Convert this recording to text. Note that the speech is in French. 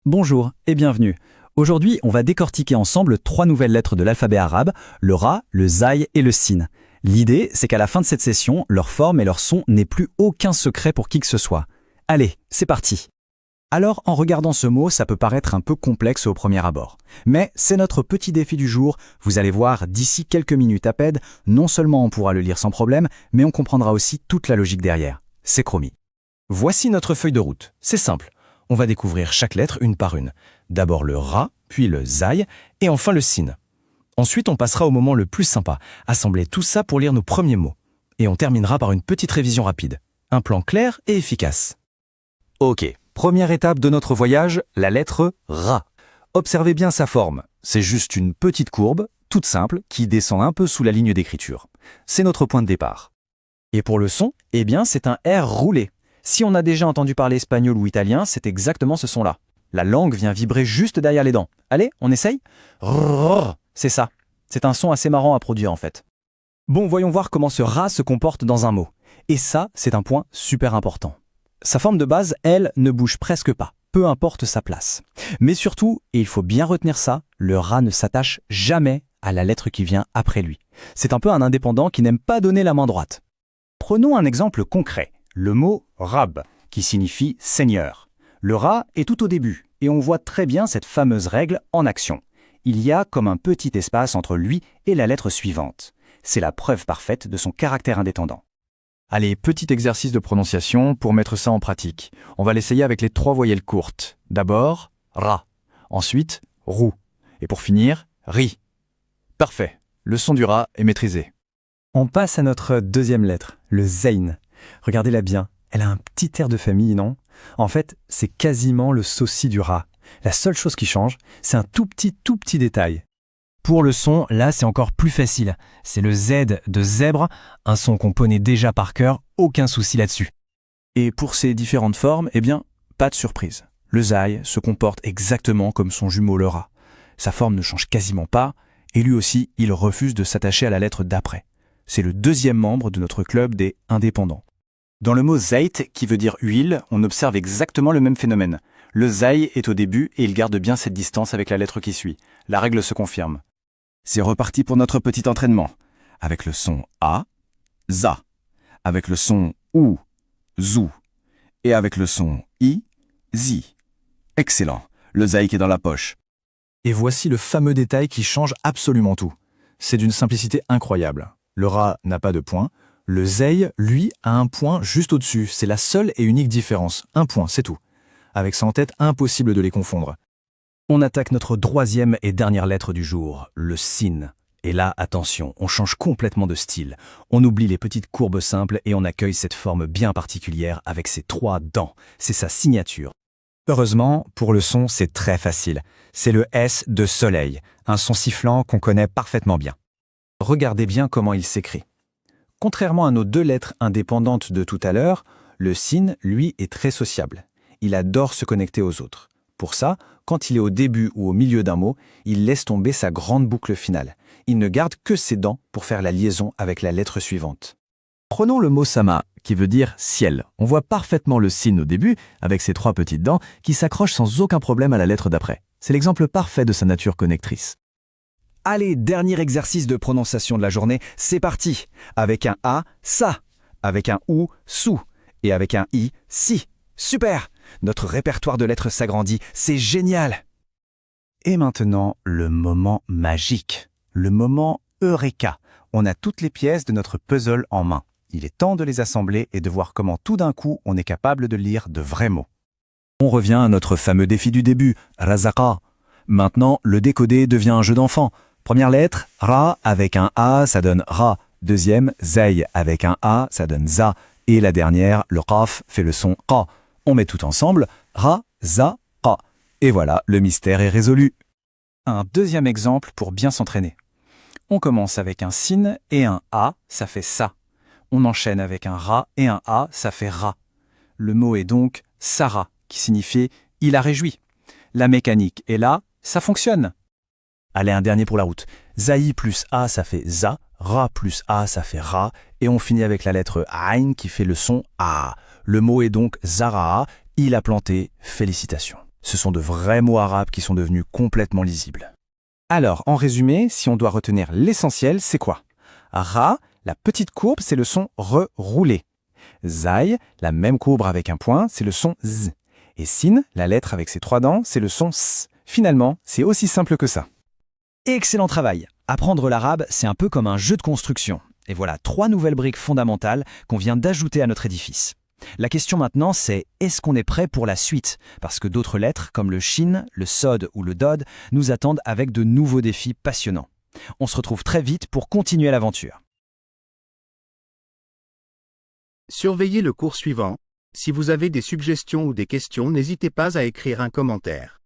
Bonjour et bienvenue. Aujourd'hui, on va décortiquer ensemble 3 nouvelles lettres de l'alphabet arabe, le ra, le zaï et le sin. L'idée, c'est qu'à la fin de cette session, leur forme et leur son n'aient plus aucun secret pour qui que ce soit. Allez, c'est parti. Alors, en regardant ce mot, ça peut paraître un peu complexe au premier abord. Mais c'est notre petit défi du jour. Vous allez voir, d'ici quelques minutes à peine, non seulement on pourra le lire sans problème, mais on comprendra aussi toute la logique derrière. C'est promis. Voici notre feuille de route. C'est simple. On va découvrir chaque lettre une par une. D'abord le ra, puis le zaï, et enfin le sin. Ensuite, on passera au moment le plus sympa, assembler tout ça pour lire nos premiers mots. Et on terminera par une petite révision rapide. Un plan clair et efficace. Ok, première étape de notre voyage, la lettre ra. Observez bien sa forme. C'est juste une petite courbe, toute simple, qui descend un peu sous la ligne d'écriture. C'est notre point de départ. Et pour le son, eh bien, c'est un R roulé. Si on a déjà entendu parler espagnol ou italien, c'est exactement ce son-là. La langue vient vibrer juste derrière les dents. Allez, on essaye ? Rrrr, c'est ça. C'est un son assez marrant à produire en fait. Bon, voyons voir comment ce ra se comporte dans un mot. Et ça, c'est un point super important. Sa forme de base, elle, ne bouge presque pas, peu importe sa place. Mais surtout, et il faut bien retenir ça, le ra ne s'attache jamais à la lettre qui vient après lui. C'est un peu un indépendant qui n'aime pas donner la main droite. Prenons un exemple concret. Le mot « rab » qui signifie « seigneur ». Le ra est tout au début et on voit très bien cette fameuse règle en action. Il y a comme un petit espace entre lui et la lettre suivante. C'est la preuve parfaite de son caractère indépendant. Allez, petit exercice de prononciation pour mettre ça en pratique. On va l'essayer avec les 3 voyelles courtes. D'abord, ra. Ensuite, rou. Et pour finir, ri. Parfait, le son du ra est maîtrisé. On passe à notre deuxième lettre, le zayn. Regardez-la bien, elle a un petit air de famille, non ? En fait, c'est quasiment le sosie du ra. La seule chose qui change, c'est un tout petit détail. Pour le son, là, c'est encore plus facile. C'est le Z de zèbre, un son qu'on connaît déjà par cœur, aucun souci là-dessus. Et pour ces différentes formes, eh bien, pas de surprise. Le zaï se comporte exactement comme son jumeau le ra. Sa forme ne change quasiment pas, et lui aussi, il refuse de s'attacher à la lettre d'après. C'est le deuxième membre de notre club des indépendants. Dans le mot zayt, qui veut dire huile, on observe exactement le même phénomène. Le zaï est au début et il garde bien cette distance avec la lettre qui suit. La règle se confirme. C'est reparti pour notre petit entraînement. Avec le son A, za. Avec le son OU, zou. Et avec le son I, zi. Excellent. Le zaï est dans la poche. Et voici le fameux détail qui change absolument tout. C'est d'une simplicité incroyable. Le ra n'a pas de point. Le zaï, lui, a un point juste au-dessus. C'est la seule et unique différence. Un point, c'est tout. Avec ça en tête, impossible de les confondre. On attaque notre 3e et dernière lettre du jour, le sin. Et là, attention, on change complètement de style. On oublie les petites courbes simples et on accueille cette forme bien particulière avec ses 3 dents. C'est sa signature. Heureusement, pour le son, c'est très facile. C'est le S de soleil, un son sifflant qu'on connaît parfaitement bien. Regardez bien comment il s'écrit. Contrairement à nos 2 lettres indépendantes de tout à l'heure, le sin, lui, est très sociable. Il adore se connecter aux autres. Pour ça, quand il est au début ou au milieu d'un mot, il laisse tomber sa grande boucle finale. Il ne garde que ses dents pour faire la liaison avec la lettre suivante. Prenons le mot sama, qui veut dire ciel. On voit parfaitement le sin au début, avec ses 3 petites dents, qui s'accrochent sans aucun problème à la lettre d'après. C'est l'exemple parfait de sa nature connectrice. Allez, dernier exercice de prononciation de la journée, c'est parti. Avec un A, sa. Avec un OU, sou. Et avec un I, si. Super! Notre répertoire de lettres s'agrandit, c'est génial! Et maintenant, le moment magique. Le moment Eureka. On a toutes les pièces de notre puzzle en main. Il est temps de les assembler et de voir comment tout d'un coup on est capable de lire de vrais mots. On revient à notre fameux défi du début, Razaka. Maintenant, le décoder devient un jeu d'enfant. Première lettre, Ra avec un A, ça donne Ra. Deuxième, Zaï avec un A, ça donne Za. Et la dernière, le Qaf, fait le son Qa. On met tout ensemble, Ra, Za, Qa. Et voilà, le mystère est résolu. Un deuxième exemple pour bien s'entraîner. On commence avec un sin et un A, ça fait Sa. On enchaîne avec un Ra et un A, ça fait Ra. Le mot est donc Sarah, qui signifie « il a réjoui ». La mécanique est là, ça fonctionne. Allez, un dernier pour la route. Zaï plus A, ça fait Za. Ra plus A, ça fait Ra. Et on finit avec la lettre Aïn qui fait le son A. Le mot est donc Zara'a. Il a planté. Félicitations. Ce sont de vrais mots arabes qui sont devenus complètement lisibles. Alors, en résumé, si on doit retenir l'essentiel, c'est quoi? Ra, la petite courbe, c'est le son roulé. Zai, la même courbe avec un point, c'est le son z. Et sin, la lettre avec ses 3 dents, c'est le son s. Finalement, c'est aussi simple que ça. Excellent travail. Apprendre l'arabe, c'est un peu comme un jeu de construction. Et voilà 3 nouvelles briques fondamentales qu'on vient d'ajouter à notre édifice. La question maintenant, c'est est-ce qu'on est prêt pour la suite? Parce que d'autres lettres, comme le shin, le sod ou le dod, nous attendent avec de nouveaux défis passionnants. On se retrouve très vite pour continuer l'aventure. Surveillez le cours suivant. Si vous avez des suggestions ou des questions, n'hésitez pas à écrire un commentaire.